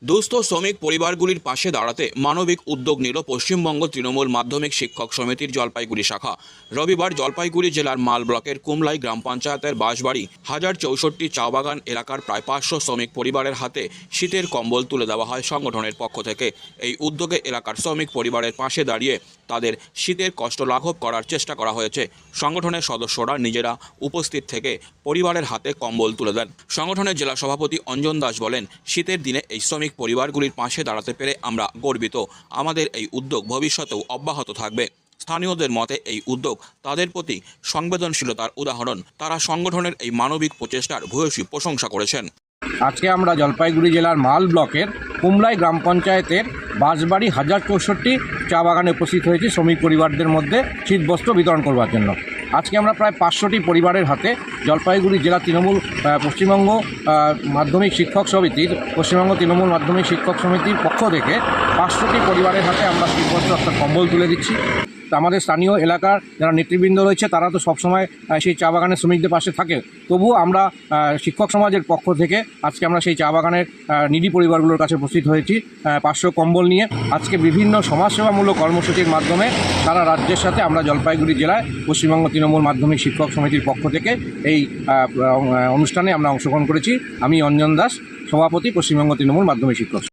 দুস্থ শ্রমিক পরিবারগুলির পাশে দাঁড়াতে মানবিক উদ্যোগ নিল পশ্চিমবঙ্গ তৃণমূল মাধ্যমিক শিক্ষক সমিতির জলপাইগুড়ি শাখা। রবিবার জলপাইগুড়ি জেলার মাল ব্লকের কুমলাই গ্রাম পঞ্চায়েতের বাঁশবাড়ি 1064 চা বাগান এলাকার প্রায় 500 শ্রমিক পরিবারের হাতে শীতের কম্বল তুলে দেওয়া হয় সংগঠনের পক্ষ থেকে। এই উদ্যোগে এলাকার শ্রমিক পরিবারের পাশে দাঁড়িয়ে তাদের শীতের কষ্ট লাঘব করার চেষ্টা করা হয়েছে। সংগঠনের সদস্যরা নিজেরা উপস্থিত থেকে পরিবারের হাতে কম্বল তুলে দেন। সংগঠনের জেলা সভাপতি অঞ্জন দাস বলেন, শীতের দিনে এই শ্রমিক পরিবারগুলির পাশে দাঁড়াতে পেরে আমরা গর্বিত। আমাদের এই উদ্যোগ ভবিষ্যতেও অব্যাহত থাকবে। স্থানীয়দের মতে এই উদ্যোগ তাদের প্রতি সংবেদনশীলতার উদাহরণ। তারা সংগঠনের এই মানবিক প্রচেষ্টার ভূয়সী প্রশংসা করেছেন। আজকে আমরা জলপাইগুড়ি জেলার মাল ব্লকের কুমলাই গ্রাম পঞ্চায়েতের বাঁশবাড়ি 1064 চা বাগানে উপস্থিত হয়েছি শ্রমিক পরিবারদের মধ্যে শীতবস্ত্র বিতরণ করবার জন্য। আজকে আমরা প্রায় 500টি পরিবারের হাতে জলপাইগুড়ি জেলা তৃণমূল পশ্চিমবঙ্গ মাধ্যমিক শিক্ষক সমিতির পক্ষ থেকে 500টি পরিবারের হাতে আমরা শীতবস্ত্র অর্থাৎ কম্বল তুলে দিচ্ছি। তা আমাদের স্থানীয় এলাকার যারা নেতৃবৃন্দ রয়েছে তারা তো সবসময় সেই চা বাগানের শ্রমিকদের পাশে থাকে, তবুও আমরা শিক্ষক সমাজের পক্ষ থেকে আজকে আমরা সেই চা বাগানের নিডি পরিবারগুলোর কাছে উপস্থিত হয়েছি 500 কম্বল নিয়ে। আজকে বিভিন্ন সমাজসেবামূলক কর্মসূচির মাধ্যমে সারা রাজ্যের সাথে আমরা জলপাইগুড়ি জেলায় পশ্চিমবঙ্গ তৃণমূল মাধ্যমিক শিক্ষক সমিতির পক্ষ থেকে এই অনুষ্ঠানে আমরা অংশগ্রহণ করেছি। আমি অঞ্জন দাস, সভাপতি, পশ্চিমবঙ্গ তৃণমূল মাধ্যমিক শিক্ষক।